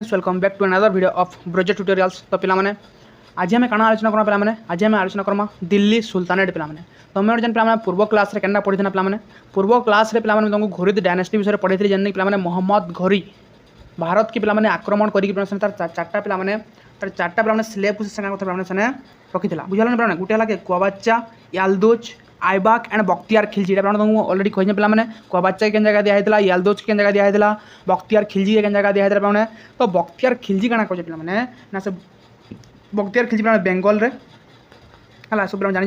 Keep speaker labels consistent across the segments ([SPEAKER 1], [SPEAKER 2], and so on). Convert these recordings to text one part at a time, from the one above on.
[SPEAKER 1] Welcome back to another video of ब्रोजेक्ट tutorials. तो पिलाने आज आम कण आलोचना करमा पिलाने आज आम आलोचना करमा दिल्ली सुल्तानेट पिलाने। तो मैं जन पिला पूर्व क्लास रे केनडा पढ़ी पिलाने पूर्व क्लास रे पिलाने तुमको घोरीद डायनेस्टी विषय पढ़ी थी जन पिलाने मोहम्मद घोरी भारत की पिलाने आक्रमण करके चार्टा पिलाने चार्टा पिलाने स्लेव को पिलाने से रखी बुझल पिलाने गोटे है क्वाबाच्चा याल्दोज आइबाक एंड बख्तियार खिलजी तुमको ऑलरेडी कही पे क्वाबाच्चा के जगह दिया याल्दोज के जगह दिया बख्तियार खिलजी के जगह दिया पे तो बख्तियार खिलजी काଣା कहे पे ना से बख्तियार खिलजी पे बेंगल रे है सब पे जान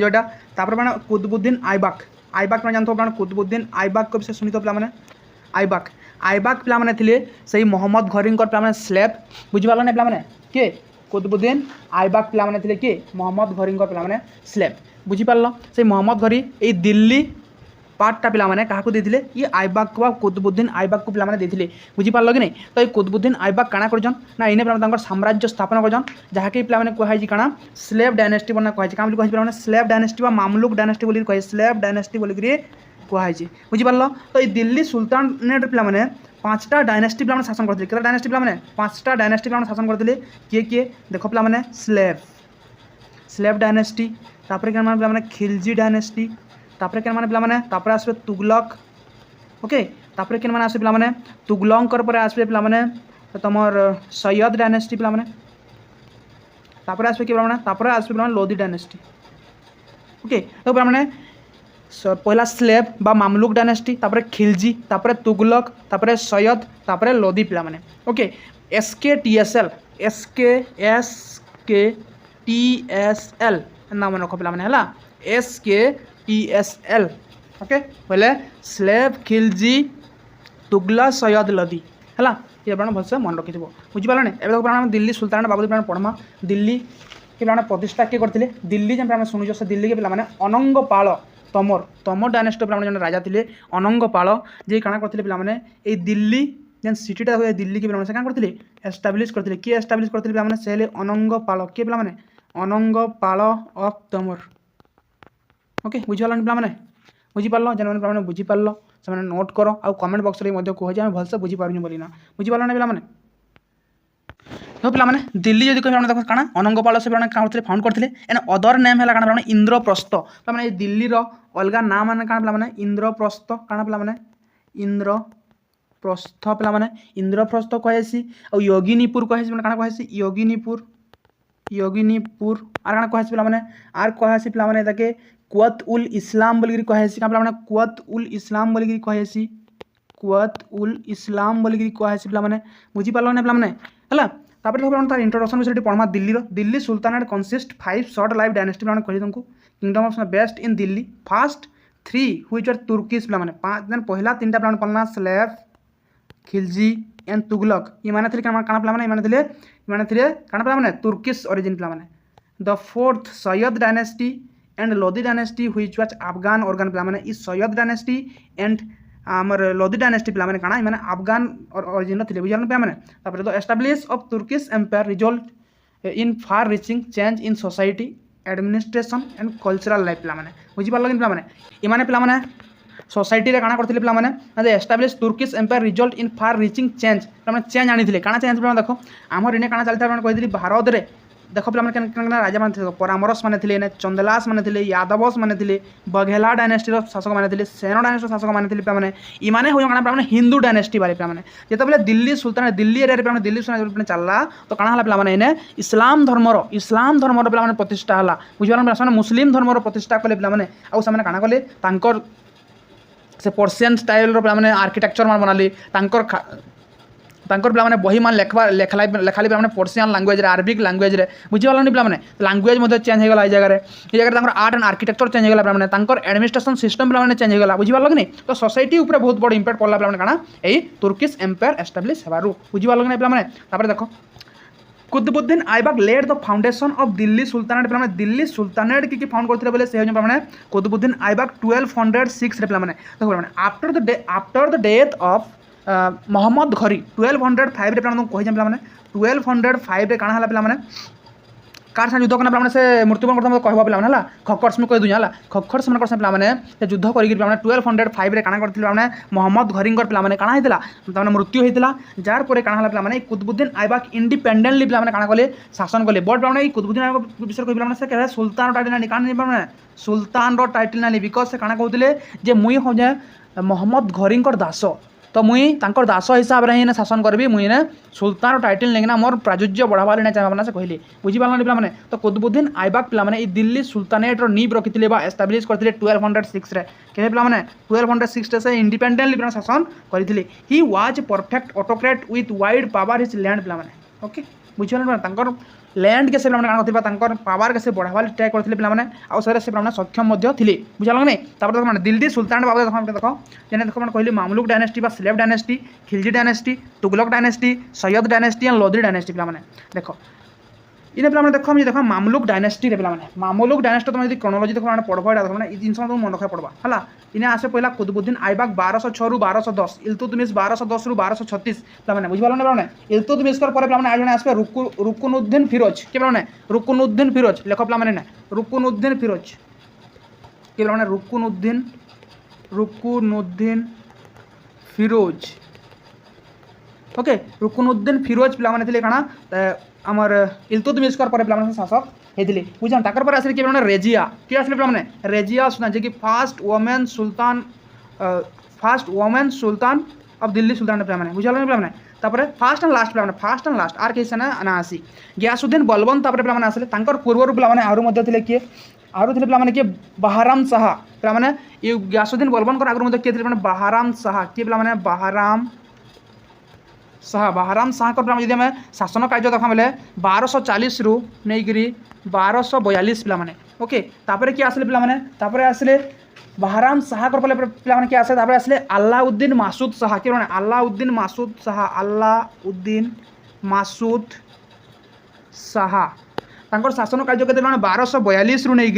[SPEAKER 1] तापर पे कुतुबुद्दीन आइबाक आइबाक पे जानते हो कुतुबुद्दीन आइबाक को विषय सुनी तो पे आइबाक आइबाक पे थे से मोहम्मद घोरी पे स्लेब बुझिपाल ना पे किए कुतुबुद्दीन आइबाक पे थे किए मोहम्मद घोरी पे स्लेब बुझिपाल से मोहम्मद घोरी ये दिल्ली पार्टा पिलाने क्या देते ये आइबाक को कुतुबुद्दीन आइबाक को पिलाने देते बुझिपाल कि नहीं। तो ये कुतुबुद्दीन आइबाक काଣା करजन ना इने पे साम्राज्य स्थापन करजन जहाँकि पिलाने कहुई काଣା स्लेव डायनेस्टी बना कहुई कह स्लेव डायनेस्टी मामलुक डायनेस्टी बोली कहे स्लेव डायनेस्टी बोलिक कहुई बुझिपाल। तो ये दिल्ली सुल्तानेट पिलाने पांचटा डायनेस्टी पिलाने शासन करते केते डायनेस्टी पिलाने पांचटा डायनेस्टी पिलाने शासन करते किए किए देख पिलाने स्लेव स्लेव डायनेस्टी तापर के माने खिलजी डायनेस्टी तापर के माने पिलाने तापर आसबे तुगलक ओके तापर के माने आसबे पिलाने तुगलकर पर आसबे पिलाने तमर सैयद डायनेस्टी पिलाने तापर आसबे के पिलाने तापर आसबे पिलाने लोधी डायनेस्टी ओके। तो पिलाने पहला स्लेव बा मामलुक डायनेस्टी तापर खिलजी तापर तुगलक तापर सैयद तापर लोधी पिलाने ओके। SKTSL SKTSL नाम रख पिलाने है SKTSL ओके बोले स्लेव खिलजी तुगला सैयद लोधी है ये भलसे मन रखी बुझिपारे एवं दिल्ली सुल्तानेट बाबद पे पढ़मा दिल्ली के पे प्रतिष्ठा किए करते दिल्ली जब शुणुच से दिल्ली के पे अनंगपाल तमर डायनेस्टी पे जन राजा थे अनंगपाल जी काଣା करते पे ये दिल्ली जेन सिटीटा हुए दिल्ली के पे क्या करते एस्टाब्लीश करते किए एस्टाब्लीश करते पे से अनंगपाल किए पे अनंगपाल ऑफ तमर ओके बुझिपाल पे बुझिपाल जेन पे बुझिपाल से नोट कर आउ कमेंट बॉक्स में कहे भलसे बुझीपार बोली ना बुझिपाल ना पे तो पे दिल्ली जब कह देख काଣା अनंगपाल से करते फाउंड करते एंड अदर नेम है काଣା पे इंद्रप्रस्थ पे दिल्ली अलग नाम मैंने काଣା पे इंद्रप्रस्थ काଣା पे इंद्रप्रस्थ पे इंद्रप्रस्थ कहेसी और योगिनीपुर कहेसी काଣା कहेसी योगिनीपुर आर काଣା कहेसी पे आर कहेसी पे ताके कुवत उल इस्लाम बोलिकी कहेसी क्या पे कुवत उल इस्लाम बोलिकी कहेसी कुवत उल इस्लाम बोलिकी कहेसी पे बुझिपाल ना पे है तापर तार इंट्रोडक्शन विषय पढ़मा Delhi sultanate consist 5 short life dynasty पे कही तुमको kingdom of best in Delhi first 3 which are Turkish पे पहला 3टा पे पढ़ना स्लेव खिलजी एंड तुगलक ये माने थे काଣା पे काଣା पे तुर्किश ओरिजिन पे the fourth Syed dynasty and Lodhi dynasty which was Afghan organ पे इस सैयद डायनेस्टी एंड आमर लोधी डायनेस्टी पे काଣା मैंने अफगान ओरिजिन थे बुझल पे the establish of Turkish empire result in far reaching change in society administration and cultural life पे बुझिपाल कि पे सोसाइटी रे काଣା करथिले पे establish Turkish empire result in far reaching change change आनी काଣା चेंज पे देखो आमर इने काଣା चलता कही भारत में देख पे राजा मान परामरस माने थे चंदलास माने थे यादवस माने थे बघेला डायनेस्टी शासक माने थे सेन डायनेस्टी शासक माने थे पे इमाने हो पे हिंदू डायनेस्टी बारे पे जो दिल्ली सुल्तान दिल्ली एरिया पे दिल्ली सुल्तान चलला तो काଣା है पे इन्हें इस्लाम धर्मर पे प्रतिष्ठा है बुझे मुस्लिम धर्मर प्रतिष्ठा कले पे आने काଣା कले से पर्सियन स्टाइल पे आर्किटेक्चर मान बनाली पे बही मान लेखाली पे पर्सियन लैंग्वेज अरबिक लैंग्वेज बुझिपाल पे लैंग्वेज चेंज होगा जगह ये जगह आर्ट एंड आर्किटेक्चर चेंज होगा पे एडमिनिस्ट्रेशन सिस्टम पे चेंज होगा बुझिपाल कि नहीं। तो सोसाइटी ऊपर बहुत बड़ इम्पैक्ट पड़ला पे काଣା यही तुर्किश एम्पायर एस्टाब्लिश होबारू बुझिपाल कि नहीं पे देखो Qutbuddin Aibak led the foundation of Delhi sultanate पे दिल्ली सुल्तानेट की फाउंड करते बोले से पे कुतुबुद्दीन आइबाक 1206 रे पे देखो after the death of Mohammad Ghori 1205 रे पे कही पे 1205 रे काଣା हला पे कार साथ युद्ध करना पे से मृत्युवरण करता कहबा पे है खक्कर्स में कह दूँ है खक्कर्स मन पे युद्ध कर 1205 काଣା करथिले पे मोहम्मद घरींकर पे काଣା होता है मृत्यु होता जार पर काଣା पे कुतुबुद्दीन ऐबक इंडिपेंडेंटली पे काଣା कले शासन कले बट पे कुतुबुद्दीन ऐबक विषय कह से सुल्तान टाइटल ना काଣା सुल्तान टाइटल ना बिकज से काଣା कहते जे मुई हो जाए मोहम्मद घरींकर दास तो मुई तांकर दास हिसाब से ही शासन करी मुई ने सुल्तान टाइटल लेकिन मोर प्राचुर्य बढ़ावा लेना चाहिए से कहली बुझीपारे पे तो कुतुबुद्दीन ऐबक पे दिल्ली सुल्तानेट नींव रखी एस्टाब्लीश करते 1206 के पे 1206 से इंडिपेंडेंटली शासन करते he was perfect autocrat with wide power his land पे ओके बुझीपारे लैंड के से पावर के से बढ़ावा ट्राए करते पे से सक्षम थे बुझा नहीं देखो दिल्ली सुल्तान बाबद देख जेने देख कहली Mamluk dynasty slave dynasty Khilji dynasty Tughlaq dynasty Syed dynasty and Lodhi dynasty पे देख इने पे देख देख मामलुक डायनेस्टी पे मामलुक डायनेस्टी तुम जो क्रोनोलॉजी देख पढ़ब ये जिन तुम मन रखा पड़वा है इन्हें आसे पहला कुतुबुद्दीन ऐबक 1206 ରୁ 1210 इल्तुतमिश 1210 ରୁ 1236 पे बुझिपारे पे इल्तुतमिश आज आसपे रुकुनुद्दीन फिरोज के पे रुकुनुद्दीन फिरोज लेख पे रुकुनुद्दीन फिरोज के पे रुकुनुद्दीन फिरोज ओके रुकुनुद्दीन फिरोज पे काଣା आमर इल्तुतमिश पर शासक होते बुझा ताकर पर आसिले किए रेजिया किए आसिले पे रेजिया सुना जे कि first women sultan of Delhi sultan पे बुझा पे तापर फास्ट एंड लास्ट आर के ना आसी गियासुद्दीन बलबन पे आसिले पूर्वर पे आरु थे किए आरु थे पे किए बहाराम शाह पे ये गियासुद्दीन बलबन आगुरी किए थे बहाराम शाह किए पे बहाराम शाह जी आम शासन कार्य देखा बेले 1240 ରୁ नहीं 1242 पे ओके तापर किए आसिले पे आसिले बहाराम शाह पे किए आसे आसिले अलाउद्दीन मासूद शाह कि अलाउद्दीन मासूद शाह शासन कार्य के 1242 ରୁ नहीं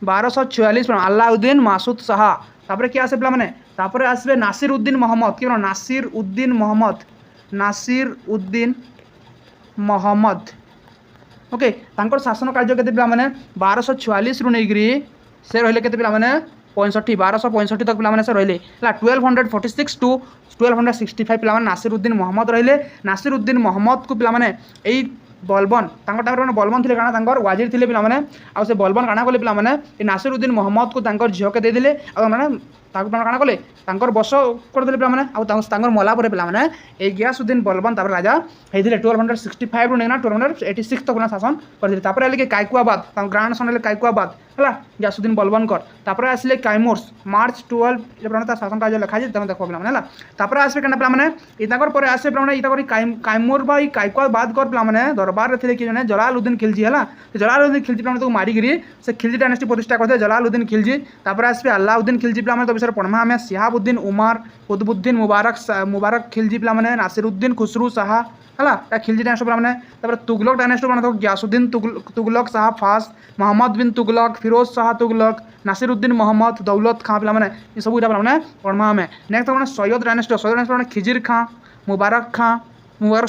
[SPEAKER 1] 1246 अलाउद्दीन मासूद शाह तापर किए आसे पे आसबे नासिर उद्दीन मोहम्मद कि नासिर उद्दीन मोहम्मद ओके शासन कार्य के 1246 ରୁ नहीं से रही के 1265 तक पे से रही 1246 टू 1265 पे नासिर उद्दीन मोहम्मद रही नासिर उद्दीन मोहम्मद को पे बलबन बलबन थे काଣା वाजिर थे पे आउ से बलबन काଣା कले पे नासिर उद्दीन मोहम्मद को झील के देदेले काଣା कले बस करदे पे मला पर पे गियासुद्दीन बलबन राजा होते 1265 ରୁ नहीं 1286 तक शासन करते कायकुआबाद ग्रांड सन कायकुआबाद है गियासुद्दीन बलबन तापर आसिले कैमूर्स मार्च 12 शासन कार्य लिखा है देख पे आसे पे आसे पे कैमूर कायकुआबाद पे दरबार थे कि जलालुद्दीन खिलजी है जलालुद्दीन खिलजी पे मारिकी से खिलजी डायनेस्टी प्रतिष्ठा करते जलालुद्दीन खिलजी तापर आसपे अलाउद्दीन खिलजी पे तो विषय पढ़मा आम शिहाबुद्दीन उमर कुतुबुद्दीन मुबारक खिलजी पे नासिरुद्दीन खुसरू शाह है खिलजी डायनेस्टी पे तुगलक डायनेस्टी पे गियासुद्दीन तुगलक शाह फास्ट मोहम्मद बिन तुगलक फिरोज शाह तुगलक नासिरुद्दीन मोहम्मद दौलत खां पे ये सब पे पढ़मा आम next Sayyid dynasty Khizr Khan Mubarak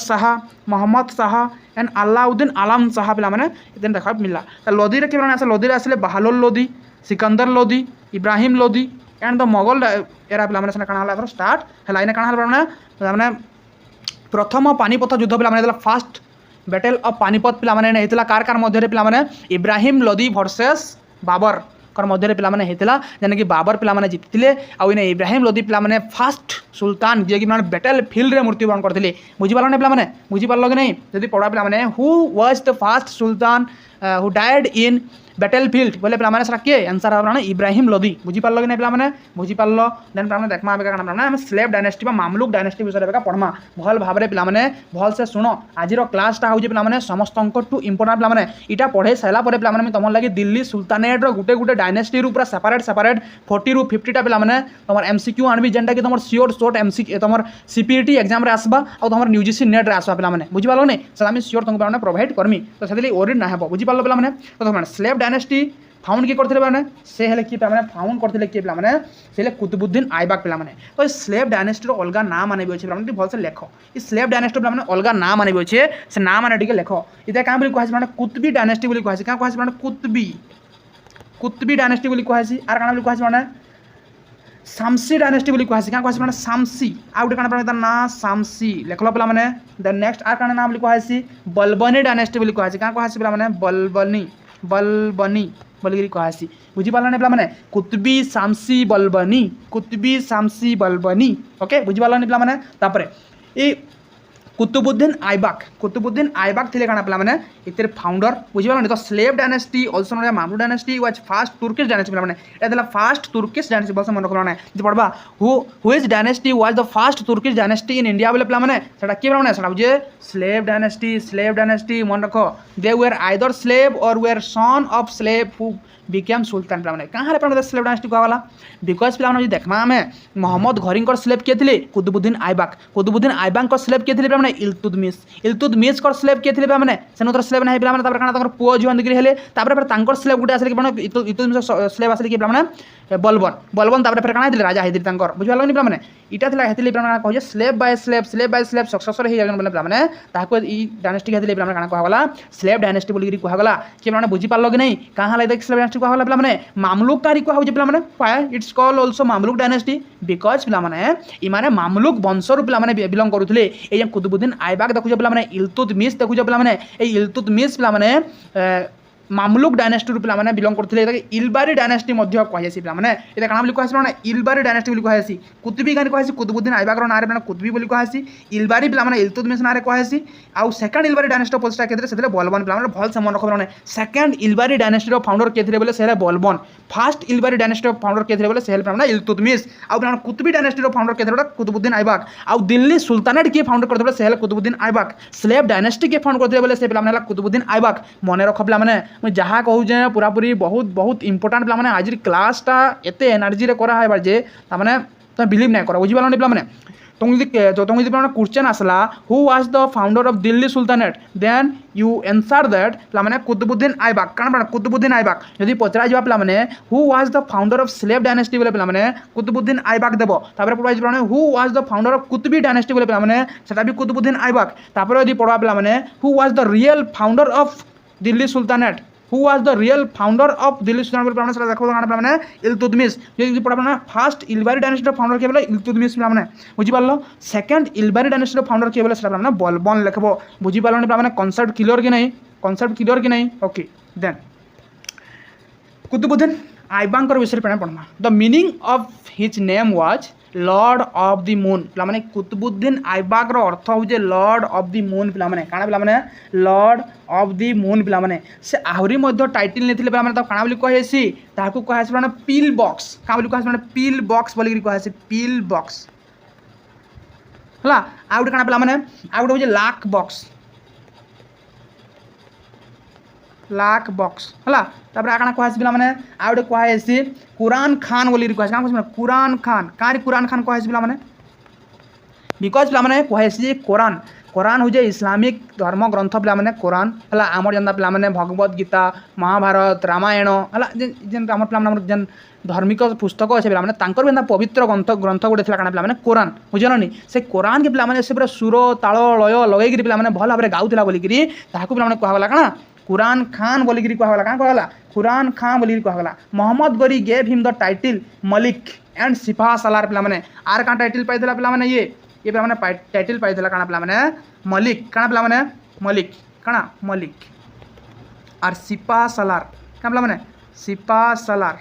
[SPEAKER 1] Shah Muhammad Shah and Alauddin Alam Shah पे देखा मिलला लोधी के लोधी आसिले Bahlul Lodi Sikandar Lodi Ibrahim Lodi and the Mughal era पे काଣା स्टार्ट है इन काଣା प्रथम पानीपत युद्ध पे फास्ट बैटल ऑफ पानीपत पे कार मध्य पे इब्राहिम लोधी वर्सेस बाबर मध्य पे जेने कि बाबर पे जीति आउ इन इब्राहिम लोधी पे फास्ट सुल्तान जी कि बैटल फील्ड रे मृत्युवरण करते बुझीपारे पे बुझीपार कि नहीं जब पढ़ा पे who was the first sultan who died in battle field बोले पे किए आंसर है इब्राहिम लोधी बुझीपार कि नहीं पे बुझीपार देन पे देखमा पे स्लेव डायनेस्टी मामलुक डायनेस्टी विषय पे पढ़मा भल भाव पे भल से शुण आज क्लासटा हूँ पे समस्त टू इंपोर्टाट पे इटा पढ़े सारा पे तुम लगे दिल्ली सुल्तानेट गोटे गोटे डायनेस्टी पूरा सेपरेट 40 ରୁ 50टा पे तुम एमसीक्यू आनबी जेनटा कि तुम सियोर शॉर्ट एमसीक्यू तुम सीपीटी एग्जाम रे आसबा और तुम यूजीसी नेट रे आसबा पे बुझीपार नहीं से आम सियोर तुमको प्रोवाइड करमी तो से ओरी ना बुझीपार पे तो स्लेव डायनेस्टी फाउंड किए करथिले माने से हेले कि माने फाउंड करथिले कि माने से हेले कुतुबुद्दीन ऐबक पिला माने तो स्लेव डायनेस्टी रो अलगा नाम माने भी अछि माने भल से लेखो ई स्लेव डायनेस्टी माने अलगा नाम माने भी अछि से नाम माने ठीक लेखो इते का बोली कहै माने कुतुबी डायनेस्टी बोली कहै का कहै माने कुतुबी डायनेस्टी बोली कहै आर काना बोली कहै माने सामसी डायनेस्टी बोली कहै क्या कहै माने सामसी आ गुटे काना तार ना सामसी लेखलो पिला माने देन नेक्स्ट आर काना नाम बोली कहै बलबनी डायनेस्टी बोली कहै क्या कहै पिला माने बलबनी बोली कहसी बुझी पारलानी पिला माने कुतुबी सामसी बलबनी ओके बुझी पारलानी पिला माने तापरे ए कुतुबुद्दीन ऐबक थिले काना पिला माने इतर फाउंडर बुझी पारलानी तो slave dynasty also known Mamluk dynasty was first Turkish dynasty पिला माने एतला फर्स्ट तुर्किश डायनेस्टी बस मन रखलो नै जे पढ़बा who is dynasty was the first Turkish dynasty in India बोले पिला माने सेटा के पिला माने सेटा बुझे स्लेव डायनेस्टी मन रखो दे वर either slave or were son of slave who became sultan पिला माने कहां रे पिला स्लेव डायनेस्टी कहला बिकॉज़ पिला माने देखमा हमें मोहम्मद घोरींकर स्लेव के थिले कुतुबुद्दीन ऐबक को स्लेव के थिले पिला माने इल्तुतमिश को स्लेव के थिले पिला माने सेनोतर स्लेव नै पिला माने तापर काना ताकर पुओ जिवन दिग्री हेले तापर फिर तांकर स्लेव गुटे आसले कि माने इल्तुतमिश स्लेव आसले कि पिला माने बलबन तापर फिर काना दिले राजा हेदिर तांकर बुझिया लागनी पिला माने इटा थिला हेतिले पिला माने कहजे स्लेव बाय स्लेव सक्सेसर हे जागन पिला माने ताको ई डायनेस्टी हेतिले पिला माने काना कहगला स्लेव डायनेस्टी बोली कि कहगला कि माने बुझी पारलो कि नै कहां लाइक स्लेव डायनेस्टी कहगला पिला माने मामलुक कारी कह होजे पिला माने why it's called also Mamluk dynasty because पिला माने ई माने मामलुक वंशर पिला माने बिलोंग करूथले ए कुतुबुद्दीन ऐबक देखुजे पिला माने इल्तुतमिश देखुजे पिला माने ए इल्तुतमिश पिला माने मामलुक डायनेस्टी पिला माने बिलोंग करथिले एताके इलबारी डायनेस्टी मध्ये कहैसी पिला माने एता काना बोली कहैसी माने इलबारी डायनेस्टी बोली कहैसी कुतुबी गानी कहैसी कुतुबुद्दीन ऐबक रो नारे माने कुतुबी बोली कहैसी इलबारी पिला माने इल्तुतमिश नारे कहैसी आ सेकंड इलबारी डायनेस्टी पोस्टा केतरे सेतले बलबन पिला माने भल से मन रखबो माने सेकंड इलबारी डायनेस्टी रो फाउंडर केतरे बोले सेरे बलबन फर्स्ट इलबारी डायनेस्टी रो फाउंडर केतरे बोले सेल पिला माने इल्तुतमिश आ पिला कुतुबी डायनेस्टी रो फाउंडर केतरे कुतुबुद्दीन ऐबक आ दिल्ली सुल्तानेट के फाउंडर करदे बोले सेल कुतुबुद्दीन ऐबक स्लेव डायनेस्टी के फाउंड करदे बोले से पिला माने कुतुबुद्दीन ऐबक मने रख पिला माने मैं जहा कहू पूरा पूरी बहुत इंपोर्टेंट पिला माने आज क्लासटा एते एनर्जी रे करा है जे माने तुम बिलीव नहीं करा बुझी पारलानी पिला माने तुम यदि पिला क्वेश्चन आसला who was the founder of Delhi sultanate then you answer that पिला माने कुतुबुद्दीन ऐबक कान कुतुबुद्दीन ऐबक यदि पचरा जा पिला माने who was the founder of slave dynasty बोले पिला माने कुतुबुद्दीन ऐबक देबो तापर पढवा पिला माने who was the founder of Qutbi dynasty बोले पिला माने सेटा भी कुतुबुद्दीन ऐबक तापर यदि पढवा पिला माने who was the real founder of Delhi sultanate who was the real founder of Delhi sultanate पिला माने देखो गाना माने इल्तुतमिश यदि पढा माने फर्स्ट इलबारी डायनेस्टी फाउंडर के बोले इल्तुतमिश पिला माने बुझी पारलो सेकंड इलबारी डायनेस्टी फाउंडर के बोले सेटा माने बलबन लिखबो बुझी पारलो पिला माने कांसेप्ट क्लियर कि नहीं ओके देन कुतुबुद्दीन ऐबक विषय पे पढ़मा the meaning of his name was lord of the moon पिला माने कुतुबुद्दीन ऐबक रो अर्थ होजे लॉर्ड ऑफ द मून पिला माने काना पिला माने लॉर्ड ऑफ द मून पिला माने से आहुरी मध्ये टाइटल नेथिले पिला माने त काना बोली कहैसी ताकू कहैसी माने पिल बॉक्स का बोली कहैसी माने पिल बॉक्स बोली कहैसी पिल बॉक्स हला आउट काना पिला माने आउट होजे लाख बॉक्स हला तापर आकना कहैसी पिला माने आउट कहैसी कुरान खान बोली कहैसी का कहैसी कुरान खान कारी कुरान खान कहैसी पिला माने बिकॉज़ पिला माने कहैसी कुरान हो जे इस्लामिक धर्म ग्रंथ पिला माने कुरान हला हमर जंदा पिला माने भगवत गीता महाभारत रामायण हला जेन हमर पिला माने जेन धार्मिक पुस्तक अच्छे पिला माने तांकर बेंदा पवित्र ग्रंथ गोटे थिला काना पिला माने कुरान बुझलनी से कुरान के पिला माने से पूरा सुर ताल लय लगै गिरी पिला माने भल भाबरे गाउथिला बोली गिरी ताहाकू पिला माने कहला काना कुरान खान बोली गिरी कहला काना कहला कुरान खान बोली कहला Muhammad Ghori gave him the title Malik and Sipah Salar पिला माने आर का टाइटल पाइथिला पिला माने ये पिला माने टाइटल पाइथिला काना पिला माने मलिक काना पिला माने मलिक आर सिपाह सालार का पिला माने सिपाह सालार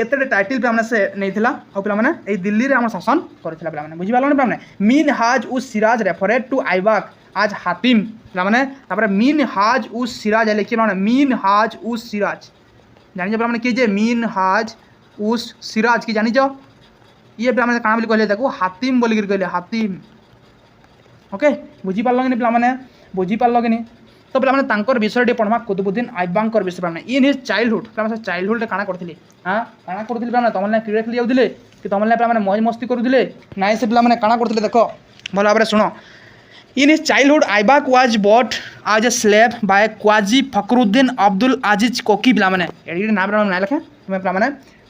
[SPEAKER 1] एते टाइटल पे हमने से नहीं थिला और पिला माने ए दिल्ली रे हम शासन करथिला पिला माने बुझि पालो ने पिला माने मीन हाज उस सिराज रेफरेड टू ऐबक आज हातिम पिला माने तापर मीन हाज उस सिराज लिखि माने मीन हाज उस सिराज जानि जे पिला माने के जे मीन हाज उस सिराज की जानि जो ये पिला माने काना बोली कहले देखो हातिम बोली कहले हातिम ओके बुझि पालो ने पिला माने बुझि पालो कि नहीं तो पिला माने तांकर विषय टे पढमा कुतुबुद्दीन ऐबक विषय पिला इन हिज चाइल्डहुड पिला माने चाइल्डहुड काना करथिले हां काना करथिले पिला माने तमले क्रिकेट खेली जाउथिले कि तमले पिला माने मौज मस्ती करूथिले नाइ से पिला माने काना करथिले देखो भल भाबरे सुनो In his childhood, Aibak was bought as a slave by Qazi Fakhruddin Abdul Aziz Koki ପିଲାମାନେ ଏଠି ନାଁ ନାଁ ଲେଖେ ତୁମେ ପିଲାମାନେ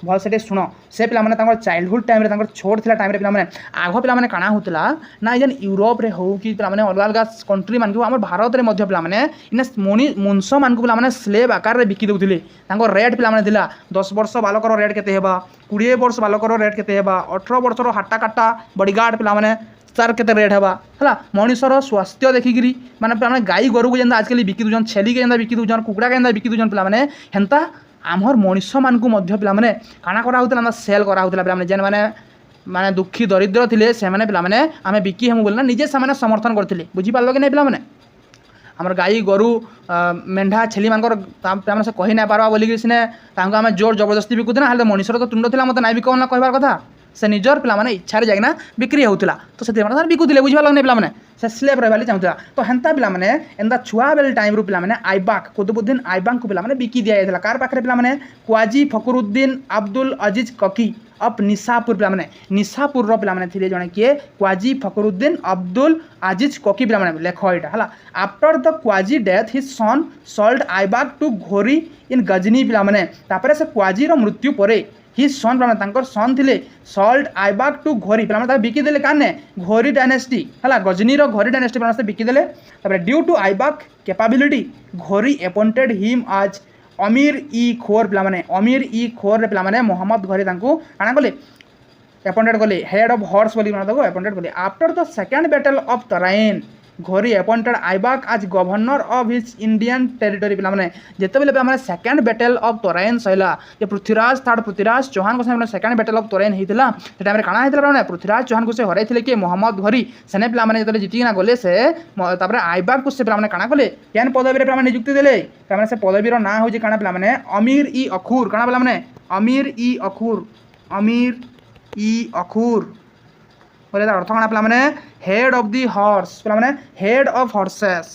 [SPEAKER 1] ଭଲସେ ଟିକେ ଶୁଣ ସେ ପିଲାମାନେ ତାଙ୍କର ଚାଇଲ୍ଡହୁଡ୍ ଟାଇମ୍ରେ ତାଙ୍କର ଛୋଟ ଥିଲା ଟାଇମ୍ରେ ପିଲାମାନେ ଆଗ ପିଲାମାନେ କାଣା ହେଉଥିଲା ନା ଯେନ୍ ୟୁରୋପରେ ହଉ କି ପିଲାମାନେ ଅଲଗା ଅଲଗା କଣ୍ଟ୍ରି ମାନଙ୍କୁ ଆମର ଭାରତରେ ମଧ୍ୟ ପିଲାମାନେ ଇନେ ମଣିଷମାନଙ୍କୁ ପିଲାମାନେ ସ୍ଲେବ୍ ଆକାରରେ ବିକି ଦେଉଥିଲେ ତାଙ୍କ ରେଟ୍ ପିଲାମାନେ ଥିଲା 10 ବର୍ଷ ବାଲକର ରେଟ୍ କେତେ ହେବା 20 ବର୍ଷ ବାଲକର ରେଟ୍ କେତେ ହେବା 18 ବର୍ଷର ହାଟା କାଟା ବଡ଼ିଗାର୍ଡ଼ ପିଲାମାନେ ତାର କେତେ ରେଟ୍ ହେବା ହେଲା ମଣିଷର ସ୍ୱାସ୍ଥ୍ୟ ଦେଖିକିରି ମାନେ ପିଲାମାନେ ଗାଈ ଗୋରୁକୁ ଯେନ୍ତା ଆଜିକାଲି ବିକି ଦେଉଛନ୍ ଛେଲିକେ ଯେନ୍ତା ବିକି ଦେଉଛନ୍ କୁକୁଡ଼ାକେ ଯେନ୍ତା ବିକି ଦେଉଛନ୍ ପିଲାମାନେ ହେନ୍ତା ଆମର ମଣିଷମାନଙ୍କୁ ମଧ୍ୟ ପିଲାମାନେ କାଣା କରାହେଉଥିଲା ନା ସେଲ୍ କରାହେଉଥିଲା ପିଲାମାନେ ଯେନ୍ମାନେ ମାନେ ଦୁଃଖୀ ଦରିଦ୍ର ଥିଲେ ସେମାନେ ପିଲାମାନେ ଆମେ ବିକି ହେମୁ ବୋଲି ନା ନିଜେ ସେମାନେ ସମର୍ଥନ କରିଥିଲେ ବୁଝିପାରିଲ କି ନାଇଁ ପିଲାମାନେ ଆମର ଗାଈ ଗୋରୁ ମେଣ୍ଢା ଛେଲିମାନଙ୍କର ପିଲାମାନେ ସେ କହି ନାଇଁ ପାରବା ବୋଲିକି ସିନେ ତାଙ୍କୁ ଆମେ ଜୋର ଜବରଦସ୍ତି ବିକୁଥିଲେ ହେଲେ ମଣିଷର ତ ତୁଣ୍ଡ ଥିଲା ମୋତେ ନାଇଁ ବିକ ନା କହିବାର କଥା ସେ ନିଜର ପିଲାମାନେ ଇଚ୍ଛାରେ ଯାଇକିନା ବିକ୍ରି ହେଉଥିଲା ତ ସେଥିପାଇଁ ବିକୁଥିଲେ ବୁଝିପାରିଲ ନାଇଁ ପିଲାମାନେ ସେ ସ୍ଲେବ୍ ରହିବାକୁ ଚାହୁଁଥିଲା ତ ହେନ୍ତା ପିଲାମାନେ ଏନ୍ତା ଛୁଆବେଳ ଟାଇମ୍ରୁ ପିଲାମାନେ ଆଇବାକ୍ କୁତୁବୁଦ୍ଦିନ ଆଇବାକ୍କୁ ପିଲାମାନେ ବିକି ଦିଆଯାଇଥିଲା କାହାର ପାଖରେ ପିଲାମାନେ କ୍ୱାଜି ଫକରୁଦ୍ଦିନ ଆବ୍ଦୁଲ ଅଜିଜ କକି ଅଫ୍ ନିଶାପୁର ପିଲାମାନେ ନିଶାପୁରର ପିଲାମାନେ ଥିଲେ ଜଣେ କିଏ କ୍ୱାଜି ଫକରୁଦ୍ଦିନ ଅବ୍ଦୁଲ আজিজ ককি পিলাମାନେ লেখ এটা ହେଲା ଆଫ୍ଟର ଦ କ୍ୱାଜି death his son sold Aibak to Ghori in Ghazni ପିଲାମାନେ ତାପରେ ସେ କ୍ୱାଜିର ମୃତ୍ୟୁ ପରେ ହିଜ୍ ସନ୍ ପିଲାମାନେ ତାଙ୍କର ସନ୍ ଥିଲେ ସଲ୍ଡ ଆଇବାକ୍ ଟୁ ଘୋରି ପିଲାମାନେ ତାକୁ ବିକିଦେଲେ କାନେ ଘୋରି ଡାଇନେଷ୍ଟି ହେଲା ଗଜନିର ଘୋରି ଡାଇନେଷ୍ଟି ପିଲାମାନେ ସେ ବିକିଦେଲେ ତାପରେ due to Aibak capability Ghori appointed ହିମ୍ ଆଜ୍ ଅମିର ଇ ଖୋର ପିଲାମାନେ ଅମିର ଇ ଖୋରରେ ପିଲାମାନେ ମହମ୍ମଦ ଘୋରି ତାଙ୍କୁ କାଣା କଲେ appointed kale head of horse boli mana dago appointed kale after the second battle of Tarain Ghori appointed Aibak as governor of his Indian territory पिलामने जेतेबेले पिलामने सेकंड बैटल ऑफ तोराइन सहिला जे पृथ्वीराज थर्ड पृथ्वीराज चौहान को से सेकंड बैटल ऑफ तोराइन हितला से time रे काना हितला पिलामने पृथ्वीराज चौहान को से हराइथिले के मोहम्मद घोरी सेने पिलामने जेतेबेले जीती ना गले से तापर आइबाक को से पिलामने काना कले केन पदवी रे पिलामने नियुक्ति देले पिलामने से पदवी रो ना हो जे काना पिलामने अमीर ई अखुर काना पिलामने अमीर ई अखुर अमीर इ अखुर बोले तार अर्थ काना पिलामने हेड ऑफ द हॉर्स पिलामने हेड ऑफ हॉर्सेस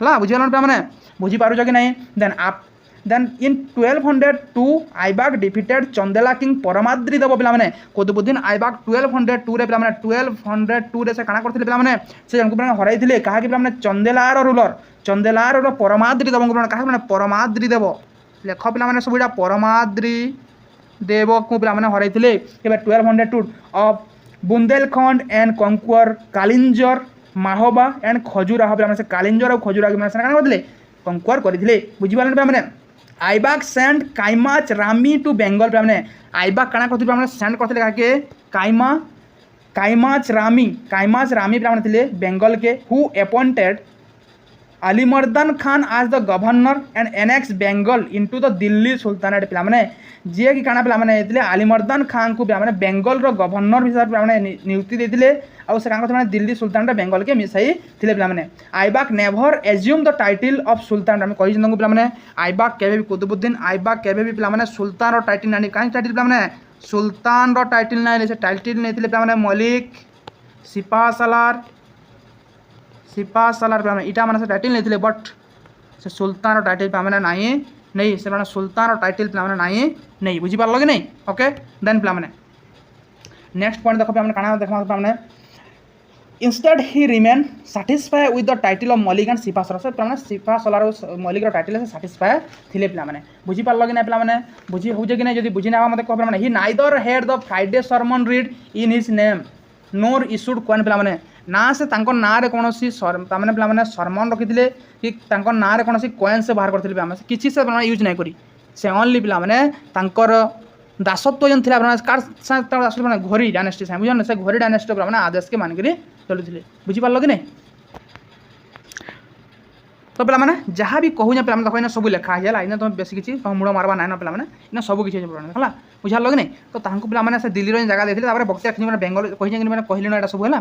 [SPEAKER 1] हला बुझियलन पिलामने बुझी पारुछ कि नहीं then in 1202 Aibak defeated Chandela king Paramardi Dev पिलामने कुतुबुद्दीन आइबाक 1202 रे पिलामने 1202 रे से काना करथिले पिलामने से जनकु पिलामने हराइथिले काहा कि पिलामने चंदेलार रूलर चंदेलार परमाद्री देव पिलामने काहा पिलामने परमाद्री देव लेख पिलामने सब इटा परमाद्री देव को पिलामने हराइथिले केबे 1202 of Bundelkhand and conquer Kalinjar Mahoba and Khajuraho पिलामने से कालिंजर और खजुराह के माने काना करथिले कंकुअर करथिले बुझि पालन पिलामने आइबाक सेंड काइमाच रामी टू बेंगल पिलामने आइबाक काना करथिले पिलामने सेंड करथिले काके काइमाच रामी पिलामने थिले बेंगल के who appointed Alimardan Khan as the governor and annex Bengal into the Delhi sultanate पिलामने जे कि काना पिलामने हेतिले अलीमर्दन खान को पिलामने बेंगल रो गवर्नर हिसाब पिलामने नियुक्ति देथिले आ से काना करथिले दिल्ली सुल्तानेट बेंगल के मिसाई थिले पिलामने Aibak never assume the title of sultan हम कहि जंगु पिलामने आइबाक केबे भी कुतुबुद्दीन आइबाक केबे भी पिलामने सुल्तान रो टाइटल नानी काई टाइटल पिलामने सुल्तान रो टाइटल नानी से टाइटल नेथिले पिलामने मलिक सिपा सालार पिलामने इटा माने से टाइटल नहीं बट से सुल्तान टाइटल पिलामने नहीं से माने सुल्तान टाइटल पिलामने नहीं बुझी पारलो कि नहीं ओके देन पिलामने नेक्स्ट पॉइंट देखो पिलामने काना देखमा पिलामने instead he remain satisfy with the title of Malik and Sipah Salar पिलामने सिपा सालार मलिक रो टाइटल से सैटिस्फाई थिले पिलामने बुझी पारलो कि नहीं पिलामने बुझी होजे कि नहीं जदी बुझी ना मते कह पिलामने he neither had the Friday sermon read in his name nor issued coin पिलामने ना से तांकर ना रे कोनोसी तामाने पिलामने सरमन रखिथिले कि तांकर ना रे कोनोसी कॉइन से बाहर करथिले पिलामने किछि से पिलामने यूज नै करी से ओनली पिलामने तांकर दासत्व जन थिला पिलामने कार दासत्व पिलामने घोरी डायनेस्टी से बुझन से घोरी डायनेस्टी पिलामने आदेश के मान करी चलुथिले बुझि पारलो कि नै तो पिलामने जहाँ भी कहूँ पिलामने देखो सब लिखा है इन तुम बेस किसी तुम मुड़ मारवा ना पिलामने इन सब किसी है बुझार कि नहीं तो तांको पिलामने से दिल्ली जगह देते बक्तिया मैंने बेंगल कही मैंने कहली ना सब है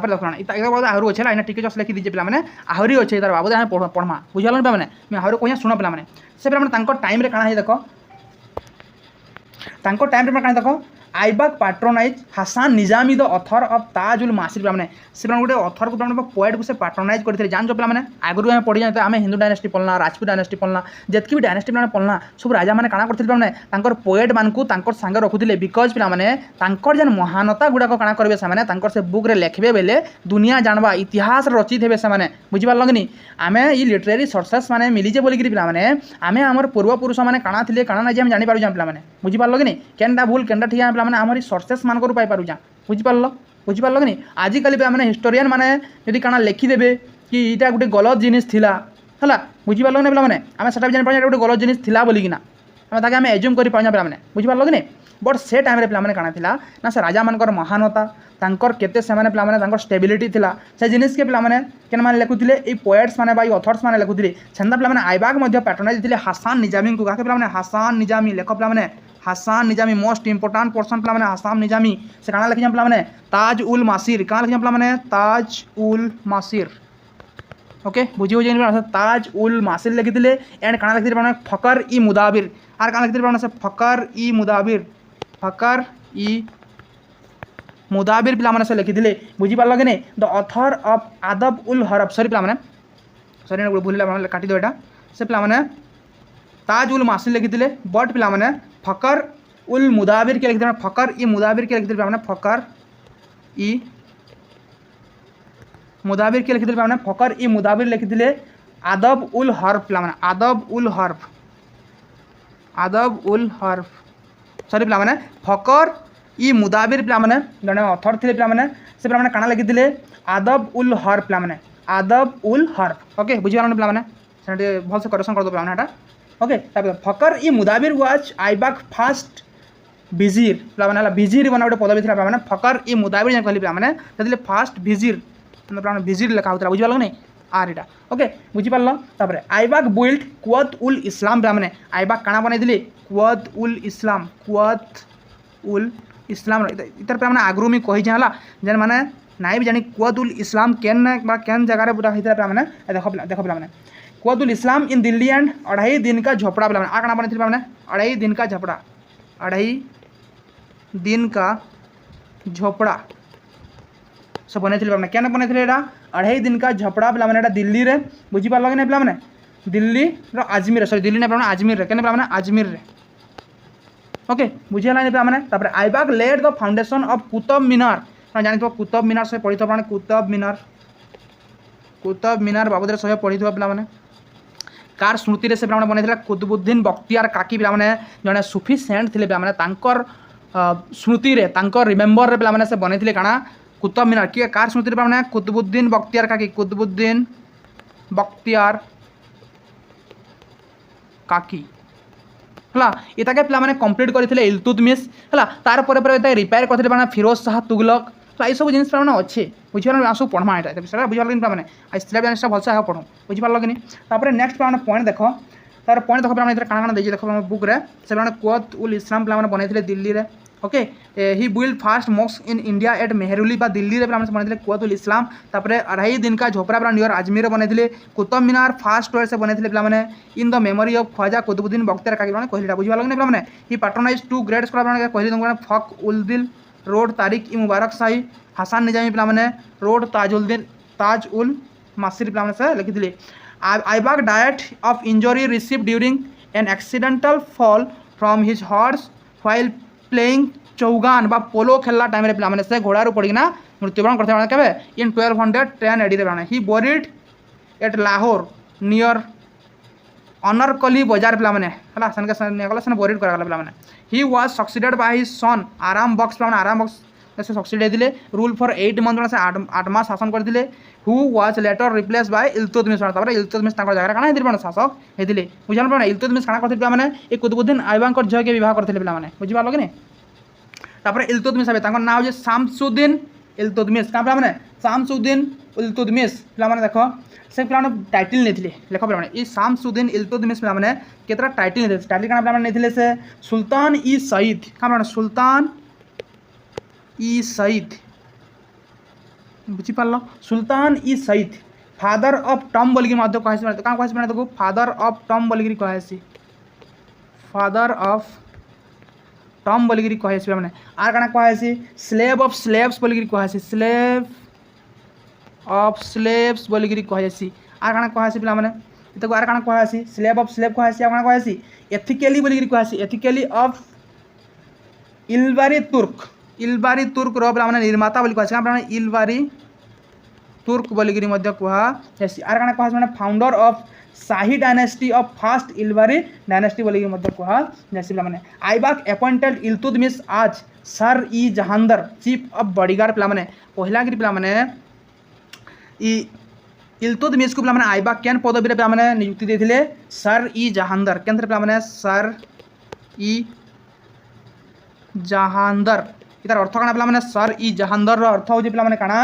[SPEAKER 1] देखो आहरी अच्छे इन टिके जस्ट लिखी दीजिए पिलामने आहरी अच्छे तार बाबू पढ़मा बुझाल पिलामने मैं आहरी कह शुण पिलामने से पिलामने टाइम रे काना है देखो तांको टाइम रे काना देखो Aibak patronize Hasan Nizami the author of Tajul Maasir पे से गोटे अथर को पोएट को से पैट्रोनाइज करते जान जो पे आगुरी आम पढ़ी जाते आम हिंदू डायनेस्टी पढ़ना राजपूत डायनेस्टी पढ़ना जितकी भी डायनेस्टी पे पढ़ना सब राजा मैंने काଣା करते पोएट मानक सांगे रखुले बिकज पे जेन महानता गुड़ाक काଣା करेंगे से बुक्रे लिखे बेले दुनिया जानवा इतिहास रचित हे से बुझीपार कि आम ये लिटरेरी सोर्सेस मैंने मिलीजे बोलिकी पे आम आम पूर्वपुरुष मैंने काଣା थे काଣା ना आम जापर पे बुझीपार कि केनटा भूल केनटा ठीक है पे आम सोर्सेस मान पाइपर बुझीपार कि नहीं आजिकल भी आम हिस्टोरियन मैंने जदि काଣା लिखिदेवे कि यहाँ गोटे गलत जिनिस थिला है बुझीपार कि पे आम से जापर गोटे गलत जिनिस थिला बोलिकिना आम एज्यूम कर पे बुझीपार कि नहीं बट से टाइम पे काଣା थिला ना से राजा मानकर महानता तांकर केते से माने प्लामने तांकर स्टेबिलिटी थिला से जिनिस के प्लामने केन माने लिखुथिले ए पोएट्स माने बा ऑथर्स माने लिखुथिले सेंदा प्लामने आईबाग मध्ये पैट्रोनाइज थिले हसन निजामी को काके प्लामने हसन निजामी लेख प्लामने Hasan Nizami most important person प्लामने हसन निजामी से काना लिखि प्लामने ताज उल मासिर काना लिखि प्लामने ताज उल मासिर ओके बुझी हो जाइन ताज उल मासिर लिखिथिले एंड काना लिखिथिले प्लामने फकर ई मुदाबिर आर काना लिखिथिले प्लामने से फकर ई मुदाबिर पे से लिखिथिले बुझीपार कि नहीं द अथर ऑफ आदब उल हरफ सॉरी पे सॉरी भूल काटिद यहाँ से पे ताज उल मासिर लिखिथिले बट पे फकर उल मुदाबिर के लिखिथिले फकर ई मुदाबिर के लिखिथिले पे फकर ई मुदाबिर के लिखिथिले पे फकर ई मुदाबिर लिखिथिले आदब उल हर्फ पे आदब उल हर्फ सॉरी पे फकर ई मुदाबिर पे जड़े अथर थे पे से पे काଣା लिखिथिले आदब उल हर्फ पे आदब उल हर्फ ओके बुझीपार पे भल से करेक्शन कर दो पे ओके फकर ई मुदाबिर वाज आईबाक फास्ट विजिर पे विजिर बना गोटे पदवी था पे फकर ई मुदाबिर जो कहली पे फास्ट विजिर विजिर लिखा होता बुझीपार नहीं आर इटा ओके बुझीपार आईबाक बिल्ड कुवत उल इस्लाम पे आईबाक काଣା बनई कुवत उल इस्लाम इतर पे आगु मुझे कही जेन मैंने नाई भी जानी कुवत उल इस्लाम केन जगह पूरा होता पे देख पे कुवत उल इस्लाम इन दिल्ली एंड 2.5 दिन का झोपड़ा पे आ काଣା बनई पे 2.5 दिन का झोपड़ा 2.5 दिन का झोपड़ा से बनई पे क्या बनई 2.5 दिन का झोपड़ा पे दिल्ली रे बुझीपार कि नहीं पे दिल्ली आजमेर सॉरी दिल्ली नहीं पे आजमेर के आजमेर रे ओके बुझीगला पे Aibak laid the foundation of Qutub Minar जानी कुतुब मीनार से पढ़ी पे कुतुब मीनार बाबद सह पढ़ी पे कार स्मृति से पे बनई कुतुबुद्दीन बख्तियार काकी पे जड़े सुफी सेंट थे पे स्मृति रिमेम्बर पे से बनई काଣା कुतुब मीनार किए कार स्मृति पे कुतुबुद्दीन बख्तियार काकी कुतुबुद्दीन बख्तियार काकी है इताके पे कंप्लीट करते इल्तुतमिश है तार रिपेयर करते फिरोज शाह तुगलक तो ये सब जिन अच्छे बुझीपार सब पढ़मा यहाँ बुझीपार पे आज सिलेबस भलसे पढ़ू बुझीपार कि नहीं नेक्स्ट पे पॉइंट देख तार पॉइंट देख पे काଣା देख बुक रे से कुवत उल इस्लाम पे बनई दिल्ली रे okay he build first mosque in India at Mehrauli Delhi रे बनई कुवत उल इस्लाम 2.5 दिन का झोपड़ा पे नियर आजमेर बनई कुतुब मीनार फास्ट टॉय से बनई पे in the memory of Khwaja Qutubuddin Bakhtiyar Kaki कहला बुझीपार कि नहीं ही पैट्रोनाइज 2 ग्रेट स्कॉलर कहली तुमको फक उल दिल रोड तारिक ई मुबारक शाही हसन निजामी पे रोड ताज उल मासिर पे से लिखी Aibak died of injury received during an accidental fall from his horse while playing chaugan बा पोलो खेलला टाइम पे से घोड़ारू पड़ना मृत्युवरण करते के इन 1210 AD ही बोरिड एट लाहौर नियर अनरकली बाजार पे सेन बोरिड कराला पे he was succeeded by his son आराम बक्स आराम बक्स से सक्सीड होते रूल फॉर 8 मंथ से 8 मास शासन करते who was later replace by Iltutmish Iltutmish जगह काଣା होती शासक होते बुझल पे इल्तुतमिश काଣା करते पे कुतुबुद्दीन आईबाग झील के बहुत करते पे बुझीपार कि नहीं इल्तुतमिश हे ना हो शामसुद्दीन इल्तुतमिश क्या पे शामसुद्दीन इल्तुतमिश पे देख से पे टाइटल नहीं लेख पे शामसुद्दीन इल्तुतमिश पे केतरा टाइटल नहीं से सुल्तान ई सईद क्या सुल्तान ई सईद बुझीपार सुल्तान ई सईद फादर ऑफ टम बोलिकी क्या कहूँ फादर ऑफ टम बोलिकी कहसी फादर ऑफ टम बोलिकी कहेसी मैंने आर काना कहेसी स्लेव ऑफ स्लेव्स बोलिकी कहेसी स्लेव ऑफ स्लेव्स बोलिकी कहेसी आर काना कहेसी पिला माने इतको आर काना कहेसी स्लेव ऑफ स्लेव कहेसी आर काना कहेसी एथिकली बोलिकी कहेसी एथिकली ऑफ इलबारी तुर्क रो पिला माने निर्माता बोली कहेसी पिला माने इलबारी तुर्क बोलिकी मध्य कहेसी आर काना कहेसी माने founder of Shahi dynasty of first Ilbari dynasty बोलिकी मध्य कहेसी पिला माने Aibak appointed Iltutmish as Sar i Jandar chief of bodyguard पिला माने पहला गिरी पिला माने ई इल्तुतमिश को पिला माने आइबाक केन पदवी रे पिला माने नियुक्ति देथिले सर ई जहांदर केंद्र पिला माने सर ई जहांदर इतार अर्थ काना पिला माने सर ई जहांदर रो अर्थ होजी पिला माने काना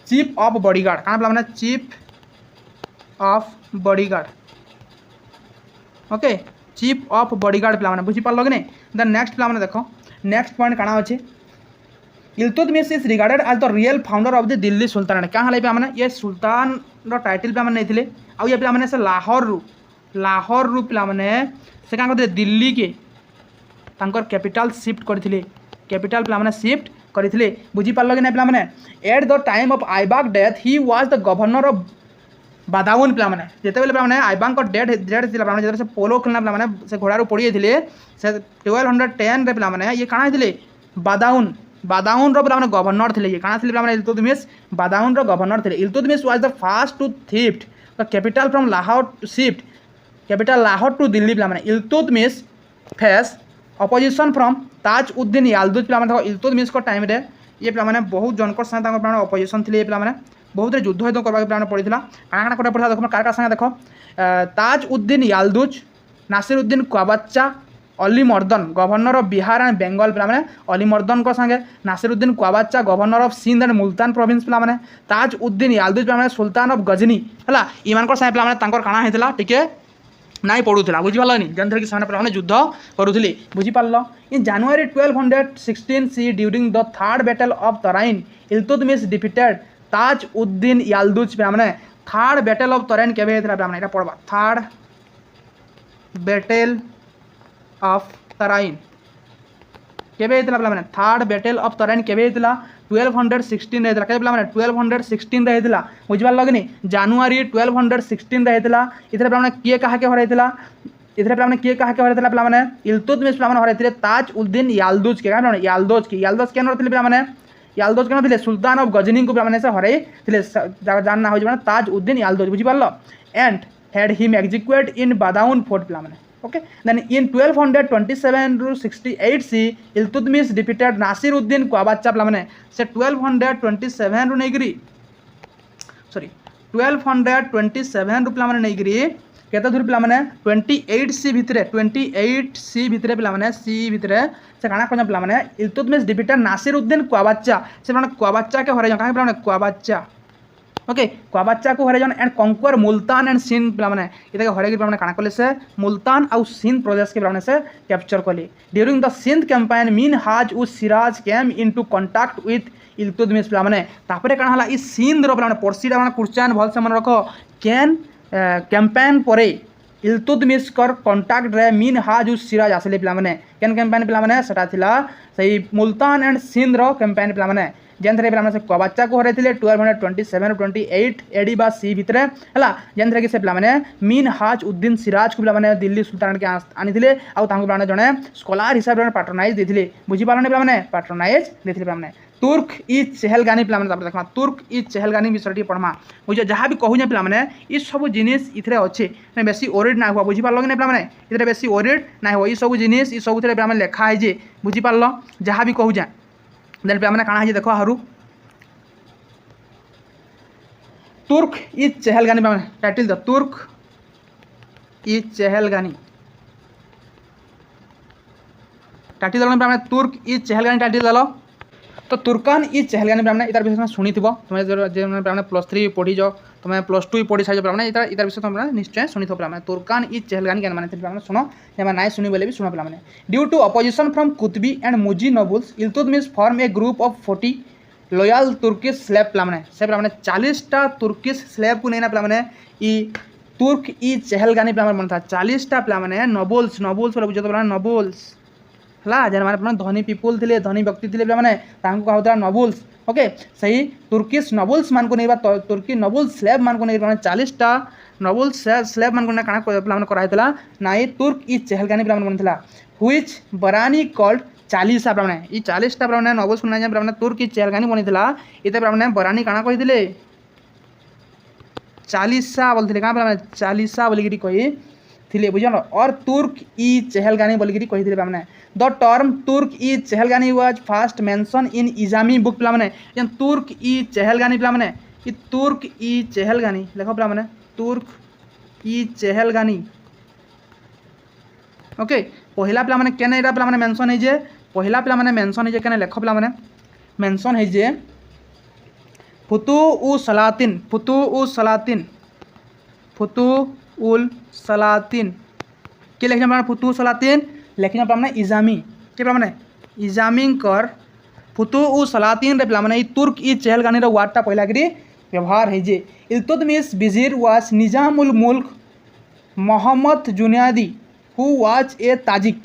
[SPEAKER 1] चीफ ऑफ बॉडीगार्ड काना पिला माने chief of bodyguard okay chief of bodyguard पिला माने बुझी पारलो कि नहीं देन नेक्स्ट पिला माने देखो नेक्स्ट पॉइंट काना अछि Iltutmish is regarded as the real founder of the Delhi sultanate क्या हलै पिला माने ये सुल्तान रो टाइटल पिला माने नेथिले आ ये पिला माने से लाहौर रु पिला माने से का करथिले दिल्ली के तांकर कैपिटल शिफ्ट करथिले कैपिटल पिला माने शिफ्ट करथिले बुझी पारलो कि नहीं पिला माने at the time of Aibak death he was the governor of Badaun पिला माने जेते बेले पिला माने आइबाक डेथ थिला पिला माने जेते से पोलो खेलना पिला माने से घोड़ा रो पड़ी थिले से 1210 रे पिला माने ये काना थिले बादाउन रो पिला माने गवर्नर थिले ये काना थिले पिला माने इल्तुतमिश बादाउन रो गवर्नर थिले Iltutmish was the first to shift the capital from Lahore to shift capital Lahore to Delhi पिला माने इल्तुतमिश फेस अपोजिशन फ्रॉम ताज उद्दीन याल्दुज पिला माने इल्तुतमिश को टाइम रे ये पिला माने बहुत जनकर संगे तांकर पिला अपोजिशन थिले ये पिला माने बहुत युद्ध युद्ध करवा पिला पड़ता काଣା काଣା पड़ा देखो कार संगे देख ताज Uddin याल्दुज Nasir uddin Qabacha Ali Mardan governor of Bihar and Bengal पिला माने अली मर्दन को संगे Nasir uddin Qabacha governor of Sindh and Multan province पिला माने ताज उद्दीन याल्दुज पिला माने सुल्तान ऑफ गजनी हला इमान संगे पिला माने तांकर काଣା हेतला टिके नाई पड़ूला बुझीपारनी जेनथरे कि ସେମାନେ ପିଲାମାନେ ଯୁଦ୍ଧ କରୁଥିଲେ ବୁଝିପାରିଲ in January 1216 C during the third battle of Tarain Iltutmish defeated Taj Uddin Yalduz पिलामाने थर्ड बैटल ऑफ तराइन केबे हेतला पिलामाने एटा पढबा थर्ड बैटल ऑफ तराइन केबे हेतला पिलामाने थर्ड बैटल ऑफ तराइन केबे हेतला 1216 हेतला केबे पिलामाने 1216 रे हेतला बुझिबार लगनी जनवरी 1216 रे हेतला इथरे पिलामाने किए काहा के हरैतला इथरे पिलामाने किए काहा के हरैतला पिलामाने इल्तुतमिश पिलामाने हरैतले ताज उद्दीन याल्दुज के पिलामाने याल्दुज के नरथिले पिलामाने याल्दुज के नथिले सुल्तान ऑफ गजनी को पिलामाने से हरै थिले जानना होय माने ताज उद्दीन याल्दुज बुझि पारलो and had him execute in Badaun fort पिलामाने okay then in 1227 to 68 C Iltutmish defeated Nasir uddin Qabacha पिलामाने से 1227 रु नेगिरी सॉरी 1227 रु पिलामाने नेगिरी केते दूर पिलामाने 28 सी भितरे पिलामाने सी भितरे से काना कोन पिलामाने इल्तुतमिश डिफिटेड नासिर उद्दीन क्वाबाच्चा से माने क्वाबाच्चा के हरै जन काहे पिलामाने क्वाबाच्चा ओके क्वाबाच्चा को हरै जन एंड कंक्वर मुल्तान एंड सिंध पिलामाने इते हरै कि पिलामाने काना कले से मुल्तान और सिंध प्रदेश के पिलामाने से कैप्चर कले during the Sindh campaign Minhaj us Siraj came into contact with Iltutmish पिलामाने तापरे काना हला इ सिंध रो पिलामाने पर्सीडा माने क्वेश्चन भल से मन रखो केन कैंपेन परे इल्तुतमिश कर कांटेक्ट रे मीन हाज उ सिराज आसले पिलामाने केन कैंपेन पिलामाने सेटा थिला सही मुल्तान एंड सिंध रो कैंपेन पिलामाने जेनथरे पिलामाने से क्वाबाच्चा को हरैथिले 1227 28 एडी बा सी भितरे हला जेनथरे कि से पिलामाने मीन हाज उद्दीन सिराज को पिलामाने दिल्ली सुल्तान के आनिथिले आ तांको पिलामाने जने स्कॉलर हिसाब रे पैट्रोनाइज देथिले बुझी पारने पिलामाने पैट्रोनाइज देथिले पिलामाने तुर्क इ चहलगानी पिलामाने तापर देखमा तुर्क इ चहलगानी विषयटी पढमा बुझे जहाँ भी कहू जे पिलामाने इ सब जिनिस इथरे अछि ने बेसी ओरिड ना हुआ बुझी पारलो कि नै पिलामाने इथरे बेसी ओरिड ना हो इ सब जिनिस इ सब इथरे पिलामाने लेखा है जे बुझी पारलो जहाँ भी कहू जे देन पिलामाने काना है जे देखो हारू तुर्क इ चहलगानी पिलामाने टाइटल द तुर्क इ चहलगानी टाइटल दलो पिलामाने तुर्क इ चहलगानी टाइटल दलो तो तुर्कान इ चहलगानी पिलामाने इतार विषय सुनी थिबो तुमे जे पिलामाने +3 पढी जो तुमे +2 पढी साइज पिलामाने इतार विषय तुमे निश्चय सुनी थो पिलामाने तुर्कान इ चहलगानी केन माने पिलामाने सुनो जे नाइ सुनी बोले भी सुनो पिलामाने due to opposition from Qutbi and Muizzi nobles Iltutmish form a group of 40 loyal Turkish slave पिलामाने से पिलामाने 40 टा तुर्किश स्लेव को नेना पिलामाने इ तुर्क इ चहलगानी पिलामाने बनता 40 टा पिलामाने नोबल्स बोले बुझतो पिलामाने है जेन मैंने धनी पीपुल थे धनी व्यक्ति थे पे कहा नबुल्स ओके सही तुर्किश नबुल्स मान को नहीं तुर्की नबुल स्लेब मान को नहीं 40टा नबुल स्लेब मान को पे कराइला ना ये तुर्क इ चहलगानी पे बनता हुईच बरानी कल्ड 40टा पे ये 40टा पे नबुल्स को पे तुर्क इ चहलगानी बनता ये पे बरानी काଣା कही 40टा बोलते क्या 40टा बोलिकी कही थिले बुझल और तुर्क इ चहलगानी बोलिकी कही पे the term Turk i Chahalgani was first mention in Isami book पे जेन तुर्क इ चहलगानी पे तुर्क इ चहलगानी लेख पे तुर्क इ चहलगानी ओके पहला पे केने पे मेंशन है जे पहला पे मेंशन है केने लेख पे मेंशन है जे फुतु उ सलातिन के लिखना फुतु सलातिन लिखना पे इजामी के पे इजामी कर फुतु उ सलातिन रे पे तुर्क इ चहलगानी वार्डटा पहला करी व्यवहार है जे Iltutmish wazir was Nizamul Mulk Muhammad Junaidi who was a Tajik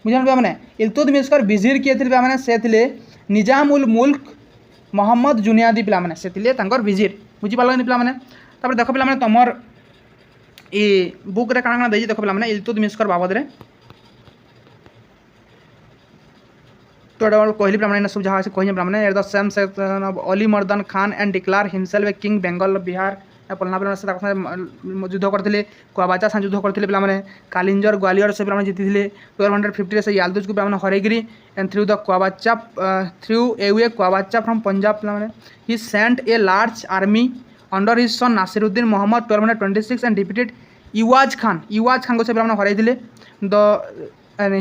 [SPEAKER 1] बुझल पे इल्तुतमिश कर विजीर किए थे पे से थे निजामुल मुल्क मोहम्मद जुनियादी पे से विजीर बुझीपार पे देख पे तुम ये बुक्रे काଣା देख पे इल्तुतमिश बाबद रे तो कहली पे सब जहाँ कही पे at the same section of Ali Mardan Khan and declare himself a king Bengal Bihar पढ़ना पे युद्ध करते कुआबाचा साथ युद्ध करते पे कालिंजर ग्वालियर से पे जीति 1250 से यालदुज को पे हरैकरी and threw the Qabacha Qabacha from Punjab पे he sent a large army under his son Nasiruddin Muhammad 1226 and defeated Iwaz Khan को से पे हरैले the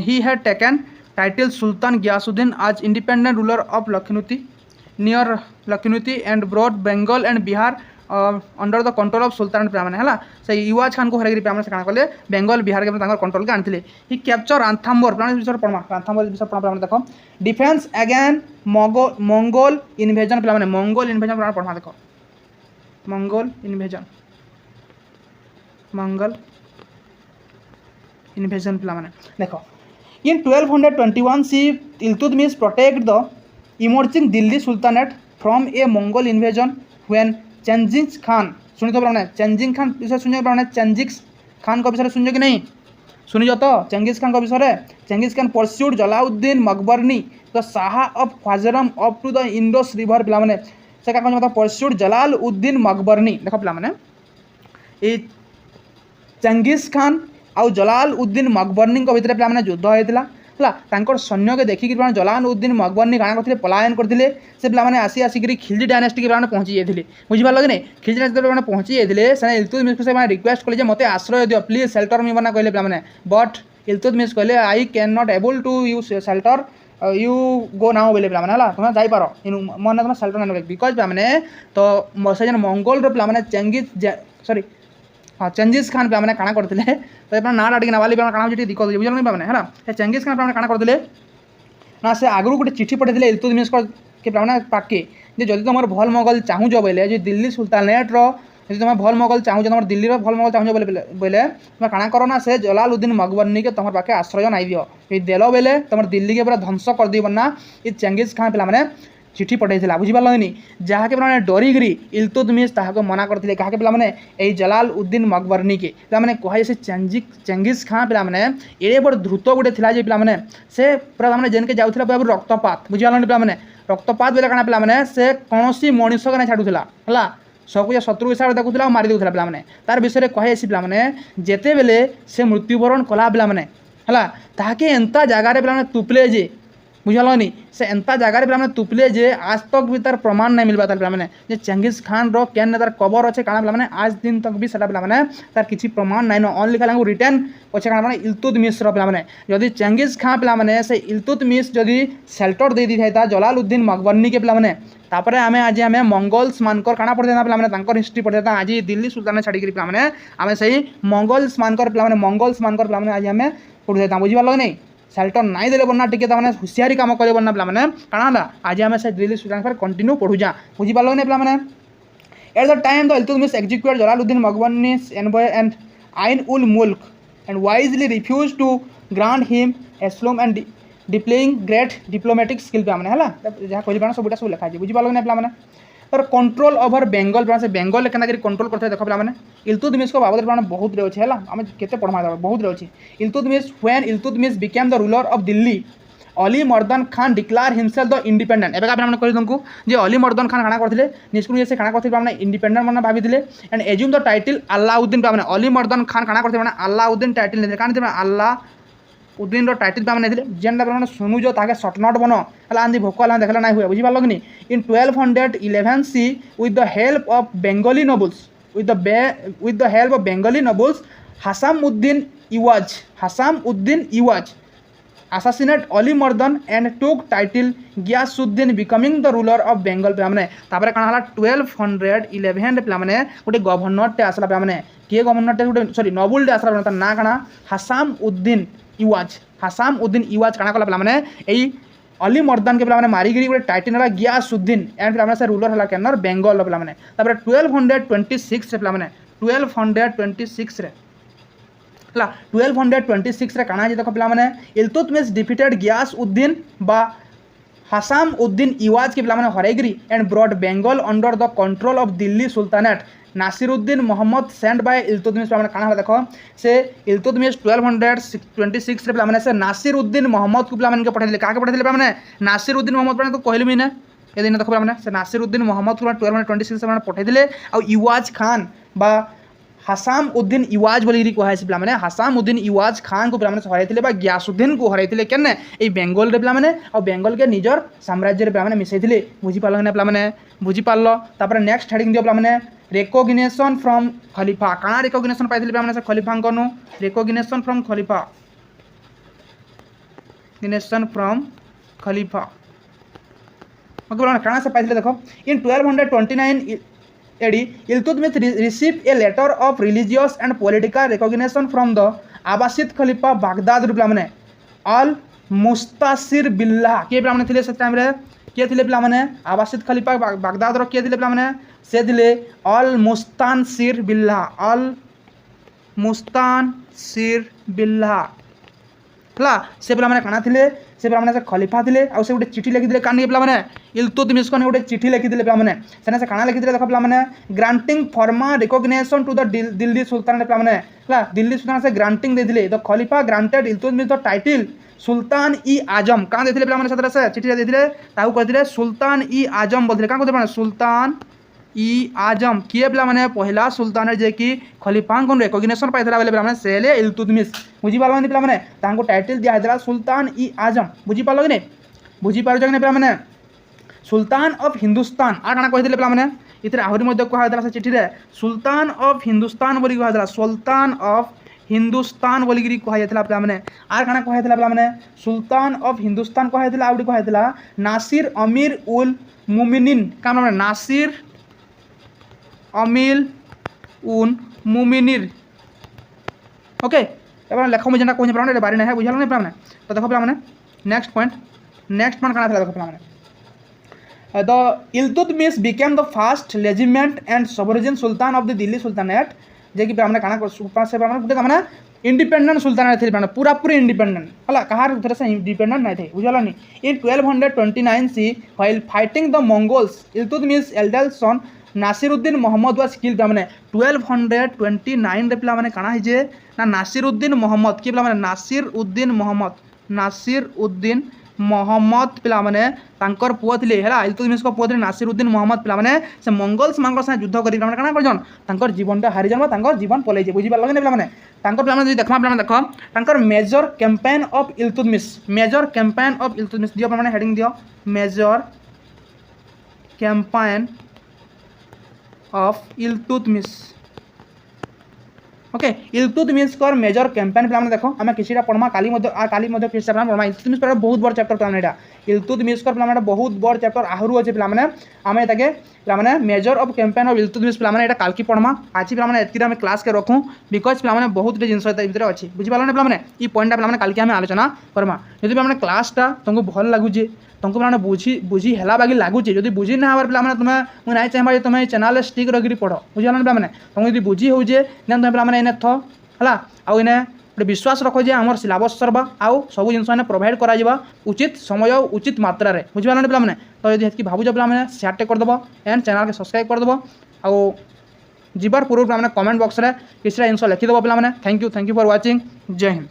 [SPEAKER 1] he had taken title sultan Ghiyasuddin as independent ruler of Lakhnauti near Lakhnauti and brought Bengal and Bihar under the control of sultan पे है से इवाज खान को हरैकरी पे से कहाँ कले बेंगल बिहार के कंट्रोल के आनी ही कैप्चर रांथाम्बोर विषय पढ़ा रांथाम्बोर विषय पढ़ा देख डिफेंस अगेन मंगोल इन्वेजन पे मंगोल इन्वेजन पढ़ा देख मंगोल इन्वेजन पे देख In 1221, she Iltutmish protected the emerging Delhi Sultanate from a Mongol invasion when Chengiz Khan सुनी तो पढ़ना चेंजिंग खान विषय सुनिए पढ़ना चेंजिज खान का विषय सुनिए कि नहीं सुनी जो तो चेंगिज खान का विषय Genghis Khan pursued Jalaluddin Mangbarni the shah of Khwarazm up to the Indus river पे से क्या मतलब परस्यूड जलाल उद्दीन मकबरनी देख पे चेंगिज खान आउ जलाल उद्दीन मकबरनी भितर पे युद्ध होता है सैन्य के देखिक जलाल उद्दीन मकबरनी काଣା करते पलायन करते से पे आसी आसिक खिलजी डायनेस्टी के पहुँची जाते बुझीपार कि नहीं खिलजी डायनेस्टी पहुँची जाते से इल्तुतमिश से रिक्वेस्ट कले मत आश्रय दियो प्लीज सेल्टर मी बना कहले पे बट इल्तुतमिश कहले I can not able to you shelter you go now बोले पे तुम जापार मन तुम सेल्टर ना बिकज पे तो से मंगोल पे चेंगिज सॉरी हाँ चेंजिज खान पे काଣା करते तो अपना ना टे नावाली काଣା दिक्कत हो बुझल नहीं पे है चेंजिज खान पे काଣା करते ना से आगु गोटे चिठी पठाई इल्तुतमिश के पाके जदि तुम भल मोगल चाहूज बोले जो दिल्ली सुल्तानेट रो तुम भल मोगल चाहूज तुम दिल्ली भल मोगल चाहूज बोले तुम काଣା कर ना से जलाल उद्दीन मकबरनी के तुम पाखे आश्रय नाई दियो ये देल बोले तुम दिल्ली के पूरा ध्वंस कर दी ना ये चेंगिज खान पे चिठी पठाई बुझीपार नहीं जहाँ के डरिकी इल्तुतमिश ताको मना करते क्या पे जलाल उद्दीन मकबरनी के पे कहे से चेंगिज खान पे एड़े बड़ द्रुत गोटे पे से पूरा जेन के जाऊला पूरा रक्तपात बुझीपार पे रक्तपात बोले क्या पे से कौन मनीष के नहीं छाड़ूला है सबको शत्रु हिसाब से देखुला मारी दूसरा पे तार विषय कहे पे जिते बेले से मृत्युवरण कला पे है ताके एंता जगार पे तुपले जे बुझल नहीं से एंता जगार पे तुपले जे आज तक भी तार प्रमाण नहीं मिलवा तार पे चेंगिज खान रो केन तार कबर अच्छे काଣା पे आज दिन तक भी सेटा पे तार किसी प्रमाण नहीं न ओनली खाली रिटर्न अच्छे काଣା पे इल्तुतमिश पे जदि चेंगिज खान पे से इल्तुतमिश जदि सेल्टर दे दी था जलाल उद्दीन मकबरनी के पे तापर आम आज आम मंगोल्स मानकर काଣା पढ़ते पे हिस्ट्री पढ़ते आज दिल्ली सुल्तान छाड़ी पे आम से मंगोल्स मानकर पे मंगोल्स मानकर पे आज आम पढ़ते बुझीपार लगे नहीं सेल्टर नाई देले बना टिके हुशियारी काम करे बना पे काଣା आज आम से दिल्ली सुल्तान पर कंटिन्यू पढ़ुजा बुझीपार लगे नहीं पे at the time the Iltutmish executed Jalaluddin Mangbarni's envoy and Ain ul Mulk and wisely refused to grant him asylum and displaying great diplomatic skill पे है जहाँ कहली पे सबूटा सब लिखा है बुझीपाल ना पे तर कंट्रोल ओवर बेंगल पे बेंगल के कंट्रोल करते देख पे इल्तुतमिश को बाबद पे बहुत रे अच्छे है आम के पढ़ा बहुत रे अच्छी Iltutmish when Iltutmish became the ruler of Delhi Ali Mardan Khan declare himself the independent एवं आप कह तुमको जे अली मर्दन खान काଣା करते निष्क्रिय से काଣା करते इंडिपेंडेंट मैंने भाभी and assume the title Alauddin पे अली मर्दन खान काଣା करते अलाउद्दीन टाइटल नहीं क्या अलाउद्दीन टाइटल पे जेनटा पे सुनुज ताके शॉर्टनोट बनो है आंधी भोक देखला ना हुए बुझीपाल कि in 1211 C with the help of Bengali nobles with the help of Bengali nobles Hisamuddin Iwaz assassinate Ali Mardan and took title Ghiyasuddin becoming the ruler of Bengal पे हमने तापर कण हला 1211 पे हमने गोटे गवर्नर टे आसला पे हमने के गवर्नर टे गोटे सॉरी नोबल टे आसला पे ना कणा हसामुद्दीन इवाज कणा कला पे हमने एई अली मर्दान के पे हमने मारी गिरी गोटे टाइटल हला गियासुद्दीन एंड पे हमने से रूलर हला केनर बेंगल पे हमने तापर 1226 रे पे हमने 1226 रे 1226 रे काना देख पे इल्तुतमिश डिफिटेड गियासउद्दीन बा हसामुद्दीन इवाज के पे हरैगिरी and brought Bengal under the control of Delhi sultanate Nasiruddin Muhammad send by Iltutmish पे काना देख से इल्तुतमिश 1226 रे पे से नासिरुद्दीन मोहम्मद को पे पठाइले का पठाइले पे नासिरुद्दीन मोहम्मद पे तो कहली भी ना ये दिन देख पे से नासिरुद्दीन मोहम्मद को 1226 से पठाइले आ इवाज खान बा हसामुद्दीन इवाज बोली कहे पे हसामुद्दीन इवाज खान को पे हरई गियासुद्दीन को हरई के बेंगल रे पे और बेंगल के निजर साम्राज्य पे मिसई बुझीपाल पे बुझीपाल तापर नेक्स्ट हेडिंग दियो पे रेकग्निशन फ्रॉम खलीफा काଣା रेकग्निशन पाई पे खलीफा को रेकग्निशन फ्रॉम खलीफा ओके काଣା से पाई देखो इन 1229 AD, Iltutmish received a letter of religious and political recognition from the Abbasid Khalifa Baghdad पे अल मुस्तासिर बिल्लाह के पे थे से टाइम रे किए थे पे आबासिद खलीफा बागदाद रो किए थे पे से थे अल मुस्तानसिर बिल्लाह है से पे काना थे से पे खलीफा थे आ गोटे चिठी लिखी कानी पे इल्तुतमिश को गोटे चिठी लिखी पे से काना लिखी देख पे granting formal recognition to the Delhi sultan पे दिल्ली सुल्तान से ग्रांटिंग देते द खलीफा granted Iltutmish the title sultan i Azam क्या देते पे से चिठी देते कहते सुल्तान ई आजम बोलते क्या कहते सुल्तान ई आजम किए पे पहला सुल्तान जे कि खलीफा को रेकग्निशन पाई पे से इल्तुतमिश बुझीपाल पे टाइटल दिया सुल्तान ई आजम बुझीपाल कि नहीं बुझीपार पे सुल्तान ऑफ हिंदुस्तान आ काना कहते पे इतने आहरी कहला से चिठी सुल्तान ऑफ हिंदुस्तान बोली कहला सुल्तान ऑफ हिंदुस्तान बोलिकी कहला पे आर काना कहला पे सुल्तान ऑफ हिंदुस्तान कहला आउटी कहला नासिर अमीर उल मुमिनीन का नासिर अमील उन मुमिनीर ओके लेख मुझे कह बारी ना है बुझल नहीं पे तो देखो पे नेक्स्ट पॉइंट काना देखो पे the Iltutmish became the first legitimate and sovereign sultan of the Delhi sultanate जे कि हमने काना से इंडिपेंडेंट सुल्तानेट थे पूरा पूरी इंडिपेंडेंट है कहार थोड़ा से इंडिपेंडेंट नहीं थे बुझल नहीं in 1229 C while fighting the Mongols Iltutmish eldest son Nasiruddin Muhammad was killed पे 1229 रे पे काना है ना नासिरुद्दीन मोहम्मद कि पे नासिरुद्दीन मोहम्मद पे पुओ थे है इल्तुतमिश को पुओ थे नासिरुद्दीन मोहम्मद पे से मंगल्स मान साथ युद्ध कर जीवन हारी जान जीवन पलैजे बुझीपाल पे देखा पे देख मेजर कैंपेन ऑफ इल्तुतमिश दियो पे हेडिंग दियो major campaign of Iltutmish okay Iltutmish कर मेजर कैंपेन पे देखो आम किसी पढ़मा काली फिर से पढ़मा इल्तुतमिश पर बहुत बड़ चैप्टर पे यहाँ इल्तुतमिश कर पे बहुत बड़ चैप्टर आहरु अच्छे पे आम पे measure of campaign of Iltutmish पे यहाँ काल की पढ़मा आज पे एतकी आम क्लास के रखूँ बिकज पे बहुत जिनस भर अच्छी बुझीपाल पे ये पॉइंटा पे काल आम आलोचना करमा जब पे क्लासटा तुमको भल लगुचे तुमको पे बुझी है बाकी लगुचे जब बुझी ना हमारे पे तुम्हें मुझे नहीं चाहिए तुम चैनल स्टिक रखी पढ़ बुझल पे तुमको बुझी हो देन तुम पे थ है आउ इने गोटे विश्वास रख जे आमर सिलेबस सरवा आउ सब जिन प्रोभाइड करा उचित समय उचित मात्रा बुझिपारे पे तो यदि भावुज पे शेयर करदेव एंड चैनल के सब्सक्राइब करदेव आउ जीवार पूर्व पे कमेंट बॉक्स में किसी जिन लिखिदेव पे थैंक यू फॉर वाचिंग जय हिंद।